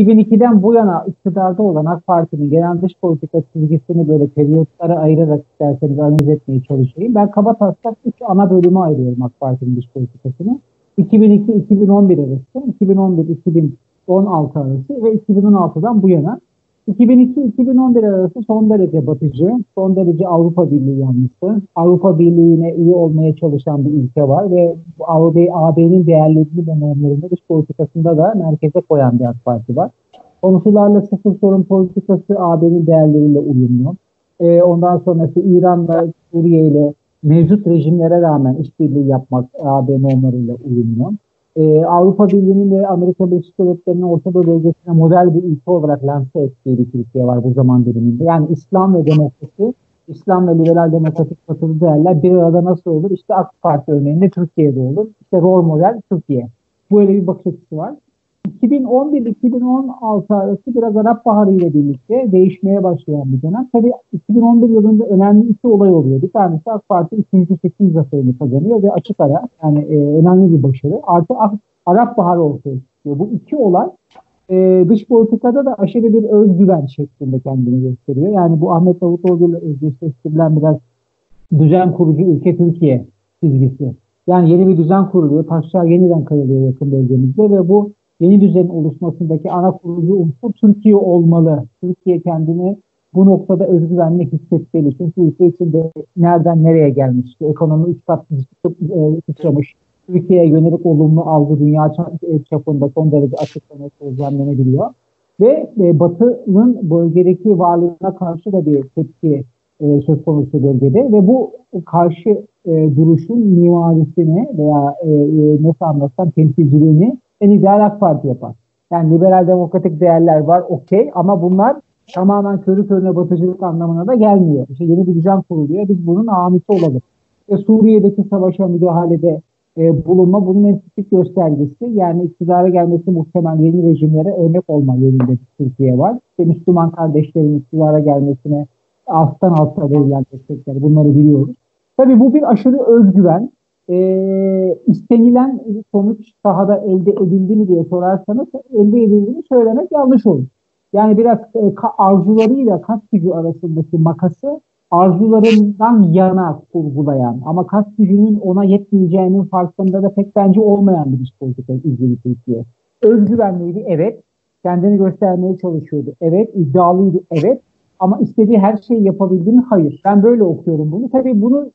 2002'den bu yana iktidarda olan AK Parti'nin genel dış politika çizgisini böyle periyotlara ayırarak isterseniz analiz etmeye çalışayım. Ben kabataslak 3 ana bölüme ayırıyorum AK Parti'nin dış politikasını. 2002-2011 arası, 2011-2016 arası ve 2016'dan bu yana. 2002-2011 arası son derece batıcı, son derece Avrupa Birliği yanlısı. Avrupa Birliği'ne üye olmaya çalışan bir ülke var ve AB'nin değerlerini ve normlarını dış politikasında da merkeze koyan bir AK Parti var. Komşularla sıfır sorun politikası AB'nin değerleriyle uyumlu. Ondan sonrası İran'la, Suriye ile mevcut rejimlere rağmen işbirliği yapmak AB normlarıyla uyumlu. Avrupa Birliği'nin ve Amerika Birleşik Devletleri'nin Orta Doğu bölgesine model bir ülke olarak lanse ettiği bir Türkiye var bu zaman diliminde. Yani İslam ve demokrasi, İslam ve liberal demokratik batılı değerler bir arada nasıl olur? İşte AK Parti örneğinde Türkiye'de olur. İşte rol model Türkiye. Böyle bir bakış açısı var. 2011-2016 arası biraz Arap Baharı ile birlikte değişmeye başlayan bir dönem. Tabii 2011 yılında önemli iki olay oluyor. Bir tanesi AK Parti 3. seçim zaferini kazanıyor ve açık ara yani önemli bir başarı. Artı Arap Baharı ortaya çıkıyor. Bu iki olay dış politikada da aşırı bir özgüven şeklinde kendini gösteriyor. Yani bu Ahmet Davutoğlu ile özdeşleştirilen biraz düzen kurucu ülke Türkiye çizgisi. Yani yeni bir düzen kuruluyor. Taşlar yeniden kayılıyor yakın bölgemizde ve bu yeni düzenin oluşmasındaki ana kurucu unsur Türkiye olmalı. Türkiye kendini bu noktada özgüvenle hissetmeli. Çünkü ülke içinde nereden nereye gelmiş, ekonomi 3 kat sıçramış, Türkiye'ye yönelik olumlu algı dünya çapında son derece açıklanıyor, gözlemlenebiliyor. Ve Batı'nın bölgedeki varlığına karşı da bir tepki söz konusu bölgede ve bu karşı duruşun mimarisini veya nasıl anlatsam temsilciliğini en ideal AK Parti yapar. Yani liberal demokratik değerler var okey ama bunlar tamamen körü körüne batıcılık anlamına da gelmiyor. İşte yeni bir düzen kuruluyor. Biz bunun amisi olalım. Suriye'deki savaşa müdahalede bulunma bunun en tipik göstergesi. Yani iktidara gelmesi muhtemel yeni rejimlere örnek olma yönünde Türkiye var. İşte Müslüman kardeşlerin iktidara gelmesine alttan alta verilen destekleri bunları biliyoruz. Tabii bu bir aşırı özgüven. İstenilen sonuç sahada elde edildi mi diye sorarsanız elde edildiğini söylemek yanlış olur. Yani biraz arzularıyla kas gücü arasındaki makası arzularından yana kurgulayan ama kas gücünün ona yetmeyeceğinin farkında da pek bence olmayan bir dış politika izledi Türkiye. Özgüvenliydi, evet. Kendini göstermeye çalışıyordu, evet. İddialıydı, evet. Ama istediği her şeyi yapabildi mi? Hayır. Ben böyle okuyorum bunu. Tabii bunu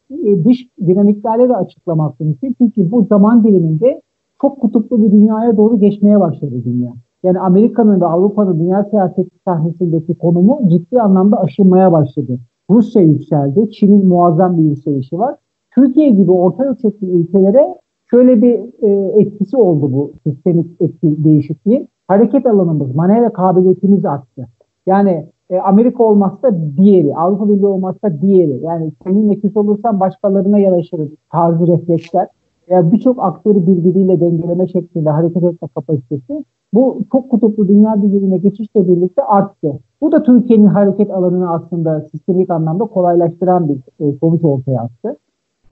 dış dinamiklerle de açıklamak mümkün. Çünkü bu zaman diliminde çok kutuplu bir dünyaya doğru geçmeye başladı dünya. Yani Amerika'nın ve Avrupa'nın dünya siyaseti sahnesindeki konumu ciddi anlamda aşınmaya başladı. Rusya yükseldi. Çin'in muazzam bir yükselişi var. Türkiye gibi orta ölçekli ülkelere şöyle bir etkisi oldu bu sistemik etki değişikliği. Hareket alanımız, manevra kabiliyetimiz arttı. Yani Amerika olmazsa diğeri, Avrupa Birliği olmazsa diğeri. Yani seninle küs olursan başkalarına yaraşırız tarzı refleksler. Yani birçok aktörü birbiriyle dengeleme şeklinde hareket etme kapasitesi bu çok kutuplu dünya düzenine geçişle birlikte arttı. Bu da Türkiye'nin hareket alanını aslında sistemik anlamda kolaylaştıran bir sonuç ortaya attı.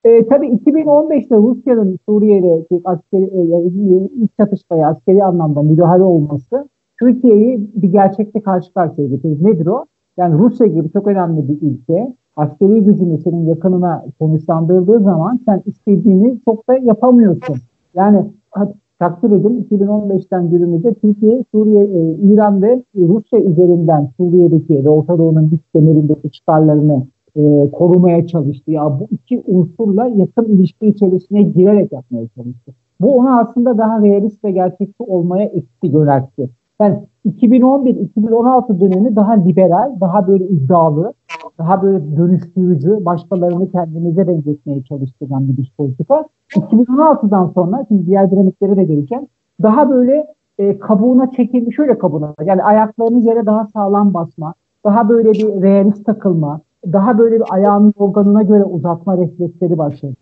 Tabii 2015'te Rusya'nın Suriye'deki askeri iç çatışmaya askeri anlamda müdahale olması Türkiye'yi bir gerçekle karşı karşıya getirdi. Nedir o? Yani Rusya gibi çok önemli bir ülke askeri gücünü senin yakınına konuşlandırdığı zaman sen istediğini çok da yapamıyorsun. Yani takdir edin 2015'ten günümüzde Türkiye, Suriye, İran ve Rusya üzerinden Suriye'deki ve Orta Doğu'nun güç kemerindeki çıkarlarını korumaya çalıştı. Ya bu iki unsurla yakın ilişki içerisine girerek yapmaya çalıştı. Bu onu aslında daha realist ve gerçekçi olmaya itti, yöneltti. Yani 2011-2016 dönemi daha liberal, daha böyle iddialı, daha böyle dönüştürücü, başkalarını kendimize benzetmeye çalıştıran bir dış politika. 2016'dan sonra, şimdi diğer dinamiklere de geleceğim, daha böyle kabuğuna çekilmiş, şöyle kabuğuna, yani ayaklarını yere daha sağlam basma, daha böyle bir realist takılma, daha böyle bir ayağının organına göre uzatma refleksleri başladı.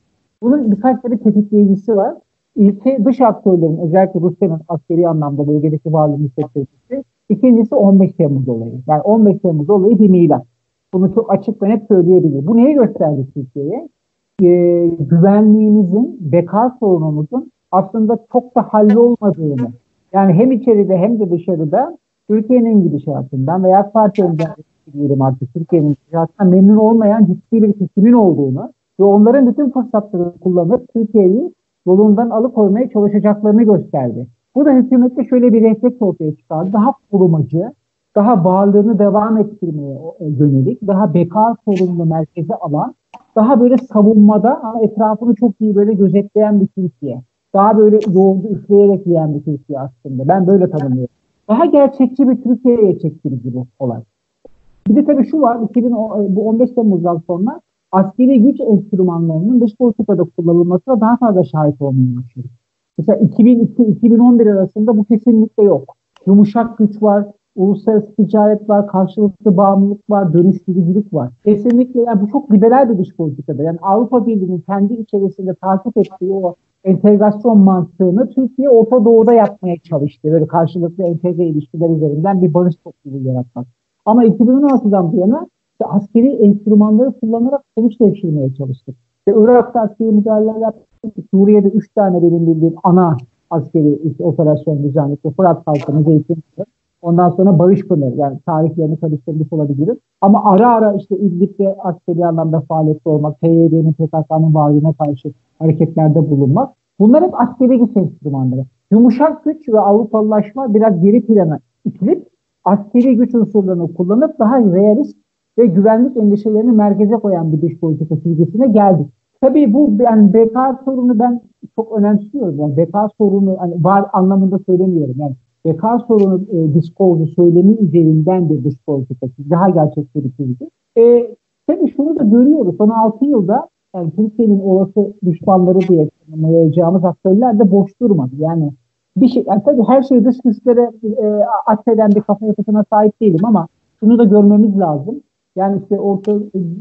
Bunun birkaç tane tetikleyicisi var. İlki dış aktörlerin, özellikle Rusya'nın askeri anlamda bölgedeki varlığını hissettirmesi. İkincisi 15 Temmuz olayı. Yani 15 Temmuz olayı bir milat. Bunu çok açık ve net söyleyebilirim. Bu neyi gösterdi Türkiye'ye? Güvenliğimizin, beka sorunumuzun aslında çok da hallolmadığını, yani hem içeride hem de dışarıda Türkiye'nin gidişatından veya AK Parti'nin diyelim artık Türkiye'nin gidişatından memnun olmayan ciddi bir kesimin olduğunu ve onların bütün fırsatları kullanıp Türkiye'yi yolundan alıkoymaya çalışacaklarını gösterdi. Bu da hükümette şöyle bir refleks ortaya çıkardı. Daha korumacı, daha varlığını devam ettirmeye yönelik, daha beka sorununu merkeze alan, daha böyle savunmada ama etrafını çok iyi böyle gözetleyen bir Türkiye. Daha böyle yoğurdu üfleyerek yiyen bir Türkiye aslında. Ben böyle tanımlıyorum. Daha gerçekçi bir Türkiye'ye çektirici bu olay. Bir de tabii şu var, bu 15 Temmuz'dan sonra askeri güç enstrümanlarının dış politikada kullanılmasına daha fazla şahit olmaya başlıyoruz. Mesela 2002-2011 arasında bu kesinlikle yok. Yumuşak güç var, uluslararası ticaret var, karşılıklı bağımlılık var, dönüştürücülük var. Kesinlikle yani bu çok liberal bir dış politikada. Yani Avrupa Birliği'nin kendi içerisinde takip ettiği o entegrasyon mantığını Türkiye Orta Doğu'da yapmaya çalıştı. Böyle karşılıklı entegre ilişkiler üzerinden bir barış topluluğu yaratmak. Ama 2016'dan bu yana işte askeri enstrümanları kullanarak sonuç devşirmeye çalıştık. İşte Irak'ta askeri müdahaleler yaptık. Suriye'de 3 tane benim bildiğim ana askeri operasyon düzenledik. Fırat Kalkanı, Zeytin. Ondan sonra Barış Pınarı, yani tarihlerini karıştırmış olabilirim. Ama ara ara işte İdlib'de askeri anlamda faaliyette olmak, PYD'nin, PKK'nın varlığına karşı hareketlerde bulunmak. Bunlar hep askeri güç enstrümanları. Yumuşak güç ve Avrupalılaşma biraz geri plana itilip askeri güç unsurlarını kullanıp daha realist ve güvenlik endişelerini merkeze koyan bir dış politika çizgisine geldik. Tabii bu yani beka sorunu ben çok önemsiyorum. Yani beka sorunu hani var anlamında söylemiyorum. Yani beka sorunu diskursu söylemi üzerinden bir dış politika daha gerçekçi bir çizgi. Tabii şunu da görüyoruz. Son 6 yılda yani Türkiye'nin olası düşmanları diye tanımlayacağımız aktörler de boş durmadı. Yani bir şey, yani tabii her şeyi dış güçlere atfeden bir kafa yapısına sahip değilim ama şunu da görmemiz lazım. Yani işte Orta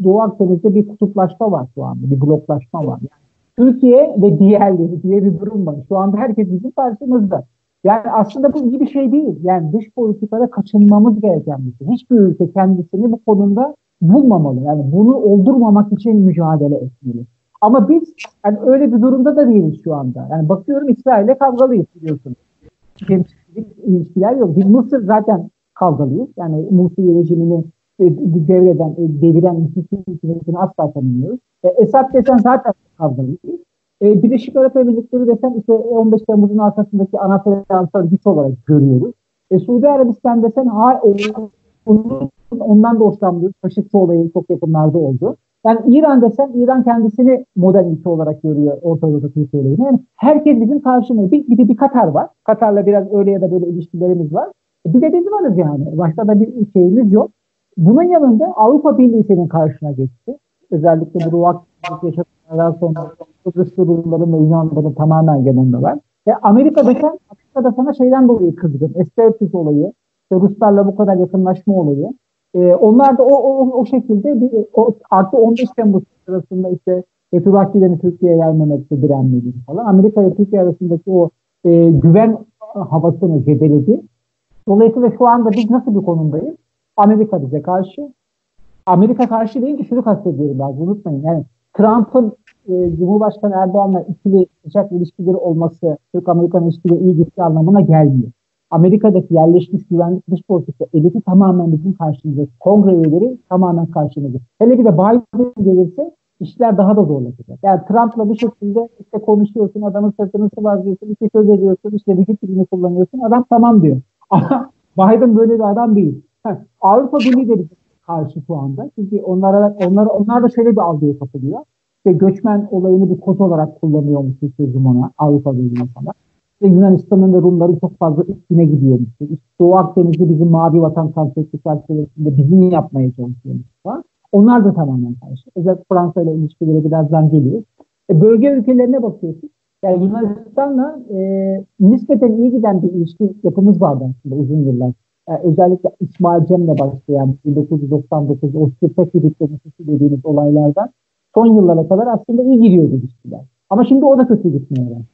Doğu Akdeniz'de bir kutuplaşma var şu anda, bir bloklaşma var. Yani Türkiye ve diğerleri diye bir durum var. Şu anda herkes bizim karşımızda. Yani aslında bu iyi bir şey değil. Yani dış politikada kaçınmamız gereken bir şey. Hiçbir ülke kendisini bu konuda bulmamalı. Yani bunu oldurmamak için mücadele etmeli. Ama biz yani öyle bir durumda da değiliz şu anda. Yani bakıyorum İsrail'le kavgalıyız biliyorsunuz. Temsilcilik ilişkiler yok. Biz Mısır zaten kavgalıyız. Yani Mursi rejimini devreden, deviren hükümetini asla tanımıyoruz. Esad desen zaten kavgalıyız. Birleşik Arap Emirlikleri desen işte 15 Temmuz'un arkasındaki ana finansal güç olarak görüyoruz. Suudi Arabistan desen ondan da hoşlanmıyoruz. Kaşıkçı olayı çok yakınlarda oldu. Yani İran desen İran kendisini modern ülke olarak görüyor Orta Doğu'da Türkiye'yle. Yani herkes bizim karşımızda. Bir de bir Katar var. Katar'la biraz öyle ya da böyle ilişkilerimiz var. Bir de biz varız yani. Başka da bir şeyimiz yok. Bunun yanında Avrupa Birliği senin karşına geçti. Özellikle bu Ruak yaşadıklardan sonra Kıbrıs durumları ve Yunanların tamamen yanındalar. Ve Amerika'da sana şeyden dolayı kızgın. S-400 olayı, işte Ruslarla bu kadar yakınlaşma olayı. Onlar da o şekilde artı 15 Temmuz sırasında işte Fethullahçıların Türkiye'ye gelmemekte direnmeli falan. Amerika ile Türkiye arasındaki o güven havasını zedeledi. Dolayısıyla şu anda biz nasıl bir konumdayız? Amerika bize karşı. Amerika karşı deyince şunu kastediyorum ben, unutmayın. Yani Trump'ın Cumhurbaşkanı Erdoğan'la ikili sıcak ilişkileri olması Türk-Amerikan ilişkileri iyi gittiği anlamına gelmiyor. Amerika'daki yerleşmiş güvenlik dış politika eliti tamamen bizim karşımızda. Kongre üyeleri tamamen karşımızda. Hele bir de Biden gelirse işler daha da zorlaşacak. Yani Trump'la bir şekilde işte konuşuyorsun, adamın sırtını sıvazlıyorsun, işte söz ediyorsun, işte vücut dilini kullanıyorsun, adam tamam diyor. Ama Biden böyle bir adam değil. Avrupa Birliği de karşı şu anda. Çünkü onlar da şöyle bir algıya kapılıyor. İşte göçmen olayını bir kod olarak kullanıyormuş sözüm ona Avrupa Birliği falan. İşte Yunanistan'ın ve Rumların çok fazla üstüne gidiyormuş. İşte Doğu Akdeniz'i bizim mavi vatan konsepti çerçevesinde bizim yapmaya çalışıyormuş falan. Onlar da tamamen karşı. Özellikle Fransa ile ilişkileri birazdan geliyor. Bölge ülkelerine bakıyorsun. Yani Yunanistan'la nispeten iyi giden bir ilişki yapımız vardı aslında uzun yıllar. Özellikle İsmail Cem'le başlayan 1999 o Sırtaki diplomasisi dediğimiz olaylardan son yıllara kadar aslında iyi gidiyordu ilişkiler. Ama şimdi o da kötü gitmeye başladı.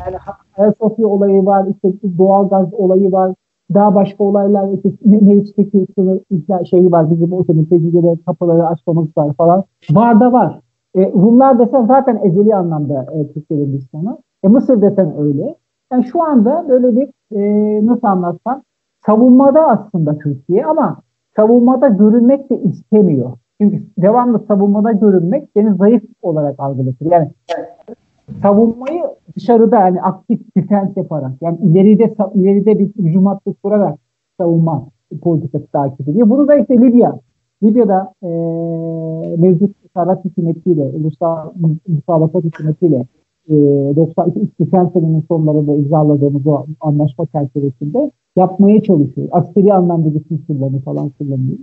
Yani Ayasofya olayı var, işte doğalgaz olayı var, daha başka olaylar, işte Meriç'teki şeyi var, bizim o mültecilere kapıları açmamız var falan. Var da var. Rumlar desen zaten ezeli anlamda Türkiye'nin düşmanı. Mısır desen öyle. Yani şu anda böyle bir nasıl anlatsam savunmada aslında Türkiye ama savunmada görünmek de istemiyor. Çünkü devamlı savunmada görünmek seni zayıf olarak algılatır. Yani savunmayı dışarıda yani aktif defense yaparak yani ileride bir hücum hattı kurarak savunma politikası takip ediyor. Bunu da işte Libya'da mevcut Sarraj hükümetiyle, Ulusal Musabakat hükümetiyle 92 senenin sonlarında imzaladığımız o anlaşma çerçevesinde yapmaya çalışıyor. Askeri anlamda bütün sırlarını falan kullanıyor.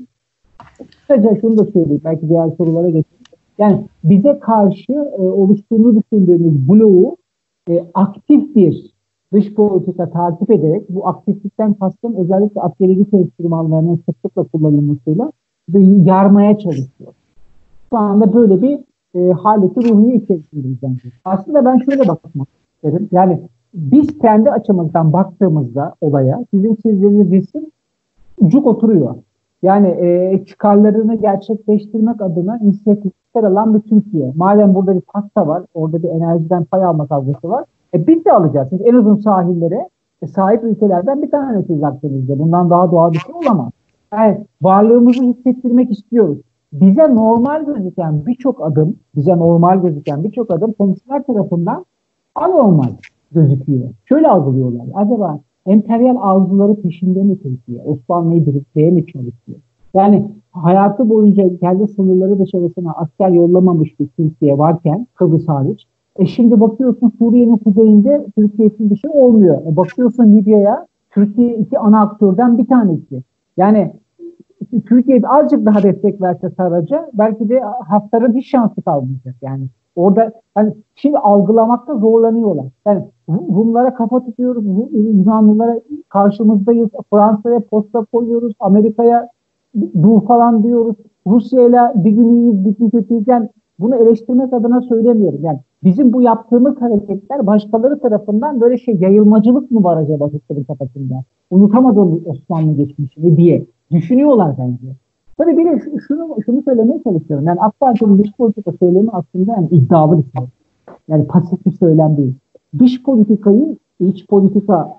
Kısaca şunu da söyleyeyim. Belki diğer sorulara geçelim. Yani bize karşı oluştuğunu düşündüğümüz bloğu aktif bir dış politika takip ederek bu aktiflikten kastım özellikle askeri güç enstrümanlarının sıklıkla kullanılmasıyla yarmaya çalışıyor. Şu anda böyle bir haleti ruhiye içerisindeyiz bence. Aslında ben şöyle bakmak isterim. Yani biz kendi açımızdan baktığımızda olaya sizin çizdiğiniz resim cuk oturuyor. Yani çıkarlarını gerçekleştirmek adına inisiyatifler alan bir Türkiye. Madem burada bir pasta var, orada bir enerjiden pay alma kavgası var. Biz de alacağız. Çünkü en uzun sahillere sahip ülkelerden bir tanesiyiz Akdeniz'de. Bundan daha doğal bir şey olamaz. Yani varlığımızı hissettirmek istiyoruz. Bize normal gözüken birçok adım komşular tarafından anormal gözüküyor. Şöyle algılıyorlar. Acaba emperyal arzuları peşinde mi Türkiye? Osmanlı'yı birlikteye mi çalışıyor? Yani hayatı boyunca kendi sınırları dışarısına asker yollamamış bir Türkiye varken Kıbrıs hariç. Şimdi bakıyorsun Suriye'nin kuzeyinde Türkiye'siz bir şey olmuyor. Bakıyorsun Libya'ya Türkiye iki ana aktörden bir tanesi. Yani Türkiye azıcık daha destek verse Sarrac'a belki de Haftar'ın hiç şansı kalmayacak. Yani orada hani şimdi algılamakta zorlanıyorlar. Yani Rumlara kafa tutuyoruz, Yunanlılara karşımızdayız, Fransa'ya posta koyuyoruz, Amerika'ya dur falan diyoruz. Rusya'yla bir gün iyiyiz, bir gün kötüyken bunu eleştirmek adına söylemiyorum. Yani bizim bu yaptığımız hareketler başkaları tarafından böyle yayılmacılık mı var acaba Türklerin kafasında? Unutamadığımız Osmanlı geçmişini diye düşünüyorlar bence. Tabii bir de şunu söylemeye çalışıyorum. Yani AK Parti'nin dış politika söylemi aslında yani iddialı bir şey. Yani pasif bir söylem değil. Dış politikayı iç politika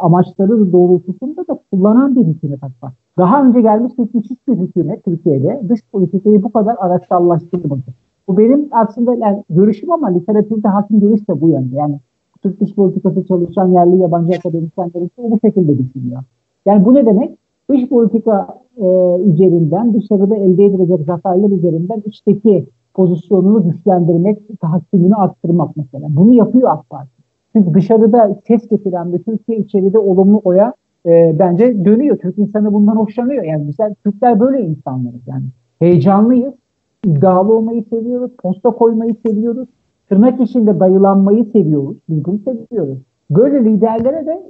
amaçları doğrultusunda da kullanan bir hükümet AK Parti. Daha önce gelmiş geçmiş hiçbir hükümet Türkiye'de dış politikayı bu kadar araçsallaştırmadı. Bu benim aslında yani görüşüm ama literatürde hakim görüş de bu yönde. Yani Türk dış politikası çalışan yerli yabancı akademisyenler bu şekilde düşünüyor. Yani bu ne demek? Dış politika üzerinden dışarıda elde edilecek zaferler üzerinden içteki pozisyonunu güçlendirmek, tahakkümünü arttırmak mesela. Bunu yapıyor AK Parti. Çünkü dışarıda ses getiren bir Türkiye içeride olumlu oya bence dönüyor. Türk insanı bundan hoşlanıyor. Yani mesela Türkler böyle insanlarız yani. Heyecanlıyız, iddialı olmayı seviyoruz, posta koymayı seviyoruz, tırnak içinde dayılanmayı seviyoruz, biz bunu seviyoruz. Böyle liderlere de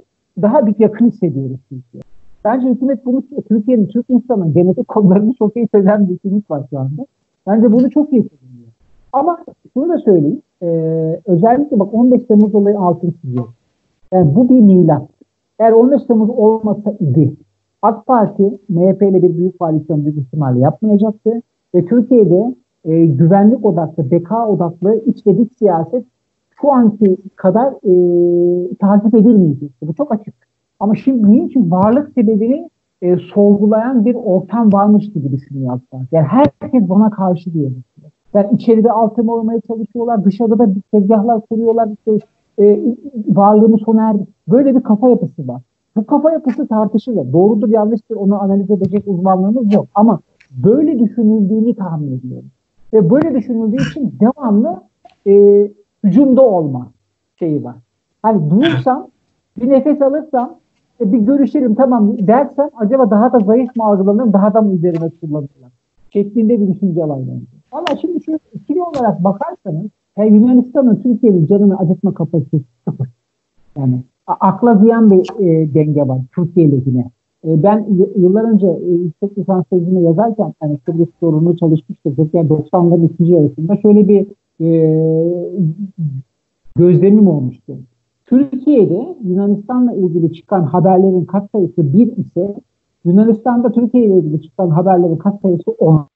daha bir yakın hissediyoruz Türkiye. Bence hükümet bunu Türkiye'nin, Türk insanının genetik kodlarını çok iyi çözen bir hükümet var şu anda. Bence bunu çok iyi çözüyor. Ama şunu da söyleyeyim. Özellikle bak 15 Temmuz olayı altını çiziyor. Yani bu bir milat. Eğer 15 Temmuz olmasa idi AK Parti MHP ile bir büyük koalisyon büyük ihtimalle yapmayacaktı. Ve Türkiye'de güvenlik odaklı, beka odaklı iç ve dış siyaset şu anki kadar takip edilmeyecekti. Bu çok açık. Ama şimdi niçin varlık sebebini sorgulayan bir ortam varmış gibi düşünüyor AK Parti. Yani herkes bana karşı diyor. Yani içeride altın olmaya çalışıyorlar, dışarıda bir tezgahlar kuruyorlar, işte, varlığını sona erdi. Böyle bir kafa yapısı var. Bu kafa yapısı tartışılır. Doğrudur yanlıştır onu analiz edecek uzmanlığımız yok. Ama böyle düşünüldüğünü tahmin ediyorum. Ve böyle düşünüldüğü için devamlı hücumda olma şeyi var. Hani durursam, bir nefes alırsam, bir görüşelim tamam dersem acaba daha da zayıf mı algılanırım, daha da mı üzerine kullanırlar? Şeklinde bir düşünce var bence. Ama şimdi şu ikili olarak bakarsanız Yunanistan'ın Türkiye'nin canını acıtma kapasitesi sıfır. Yani akla ziyan bir denge var Türkiye lehine. Ben yıllar önce yüksek lisans tezimi yazarken hani Kıbrıs sorunu çalışmıştık. Yani 90'ların ikinci yarısında şöyle bir gözlemim olmuştu. Türkiye'de Yunanistan'la ilgili çıkan haberlerin katsayısı 1 ise Yunanistan'da Türkiye ile ilgili çıkan haberlerin katsayısı 10.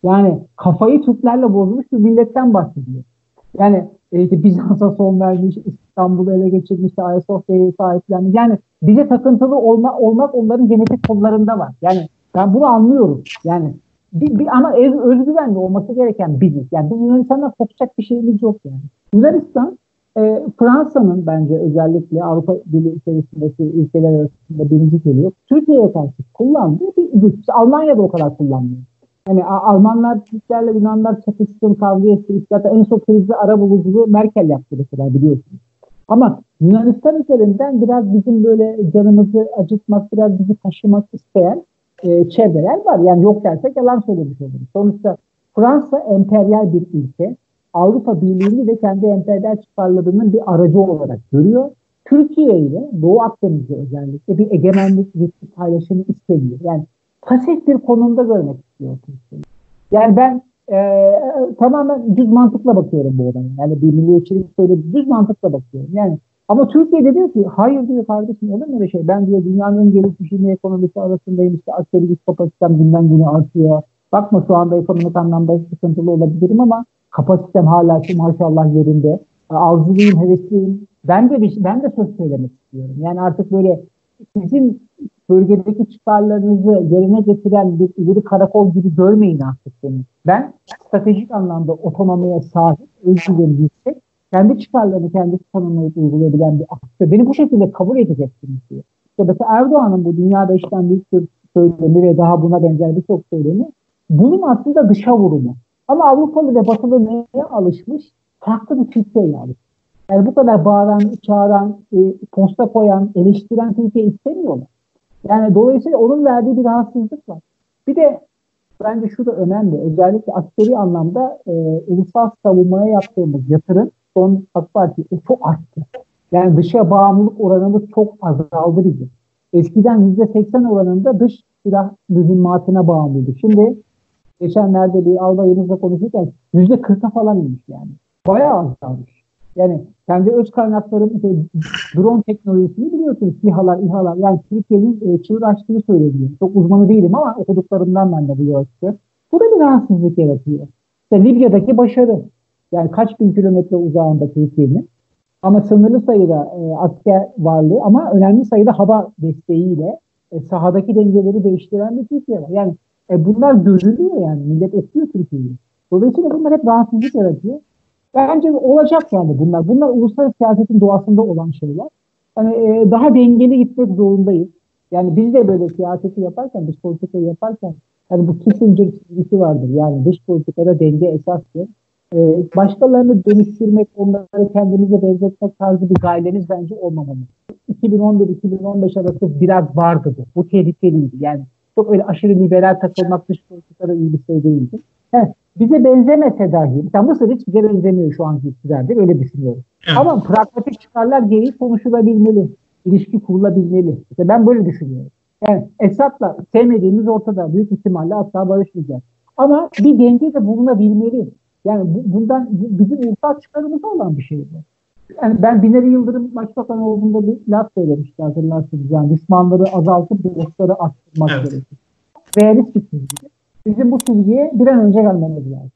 Yani kafayı Türklerle bozmuş bir milletten bahsediyor. Yani Bizans'a son vermiş, İstanbul'u ele geçirmiş, Ayasofya'yı sahiplenmiş. Yani bize takıntılı olmak onların genetik kodlarında var. Yani ben bunu anlıyorum. Yani ama özgüvenli olması gereken biziz. Yani biz Yunanistan'dan kopacak bir şeyimiz yok yani. Yunanistan Fransa'nın bence özellikle Avrupa Birliği içerisindeki ülkeler arasında birinci geliyor. Türkiye'ye karşı kullandığı bir güç. Almanya'da o kadar kullanmıyor. Yani Almanlar, Türklerle Yunanlar çatışsın, kavga etsin. Hatta en son krizde ara buluculuğu Merkel yaptı mesela biliyorsunuz. Ama Yunanistan üzerinden biraz bizim böyle canımızı acıtmak, biraz bizi taşımak isteyen çevreler var. Yani yok dersek yalan söylemiş oluruz. Sonuçta Fransa emperyal bir ülke. Avrupa Birliği'ni de kendi emperyal çıkarlarının bir aracı olarak görüyor. Türkiye ile Doğu Akdeniz'de özellikle bir egemenlik, bir paylaşımı istemiyor. Yani pasif bir konumda görmek istiyor Türkiye. Yani ben tamamen düz mantıkla bakıyorum bu olaya. Yani bir milliyetçilik söyledi, düz mantıkla bakıyorum. Yani ama Türkiye'de diyor ki hayır diyor kardeşim olur mu öyle şey? Ben diyor dünyanın en gelişmiş ekonomisi arasındayım işte askeri güç kapasitem günden güne artıyor. Bakma şu anda ekonomik anlamda sıkıntılı olabilirim ama kapasitem hala şu maşallah yerinde. Arzuluyum, hevesliyim. Ben de söz söylemek istiyorum. Yani artık böyle sizin bölgedeki çıkarlarınızı yerine getiren bir ileri karakol gibi görmeyin artık beni. Ben stratejik anlamda otonomiye sahip, özgürlüğüm yüksek, kendi çıkarlarını kendisi tanımlayıp uygulayabilen bir aktör. Beni bu şekilde kabul edeceksiniz diyor. İşte mesela Erdoğan'ın bu dünya beşten büyük söylemi ve daha buna benzer birçok söylemi bunun aslında dışa vurumu. Ama Avrupalı ve Batılı neye alışmış? Farklı bir Türkiye'ye alışmış. Yani bu kadar bağıran, çağıran, posta koyan, eleştiren Türkiye istemiyorlar. Yani dolayısıyla onun verdiği bir rahatsızlık var. Bir de bence şu da önemli. Özellikle askeri anlamda ulusal savunmaya yaptığımız yatırım son AK Parti çok arttı. Yani dışa bağımlılık oranımız çok azaldı bizim. Eskiden %80 oranında dış silah mühimmatına bağımlıydı. Şimdi geçenlerde bir albayımızla konuşurken %40'a falan inmiş yani. Bayağı azalmış. Yani kendi öz kaynaklarım işte, drone teknolojisini biliyorsunuz. İHA'lar, İHA'lar. Yani Türkiye'nin çığır açtığını söyleniyor. Çok uzmanı değilim ama okuduklarımdan ben de bu açıkçası. Bu da bir rahatsızlık yaratıyor. İşte Libya'daki başarı. Yani kaç bin kilometre uzağında Türkiye'nin. Ama sınırlı sayıda asker varlığı ama önemli sayıda hava desteğiyle sahadaki dengeleri değiştiren bir Türkiye var. Yani bunlar görülüyor yani. Millet okuyor Türkiye'yi. Dolayısıyla bunlar hep rahatsızlık yaratıyor. Bence olacak yani bunlar. Bunlar uluslararası siyasetin doğasında olan şeyler. Yani daha dengeli gitmek zorundayız. Yani biz de böyle siyaseti yaparken, dış politikayı yaparken yani bu Kissinger çizgisi vardır. Yani dış politikada denge esastır. Başkalarını dönüştürmek, onları kendimize benzetmek tarzı bir gaileniz bence olmamalı. 2011-2015 arası biraz vardı bu. Bu tehlikeliydi. Yani çok öyle aşırı liberal takılmak dış politikada iyi bir şey değildi. He, bize benzemese dahi, mesela Mısır hiç bize benzemiyor şu anki iktidardır, öyle düşünüyorum. Evet. Ama pragmatik çıkarlar gereği konuşulabilmeli, ilişki kurulabilmeli. İşte ben böyle düşünüyorum. Yani Esad'la sevmediğimiz ortada, büyük ihtimalle asla barışmayacağız. Ama bir denge de bulunabilmeli. Yani bizim ulusal çıkarımızda olan bir şey bu. Yani ben Binali Yıldırım Başbakan olduğunda bir laf söylemişti hatırlarsınız. Yani düşmanları azaltıp dostları arttırmak gerekir. Realist bir çizgi. Bizim bu çizgiye bir an önce gelmemiz lazım.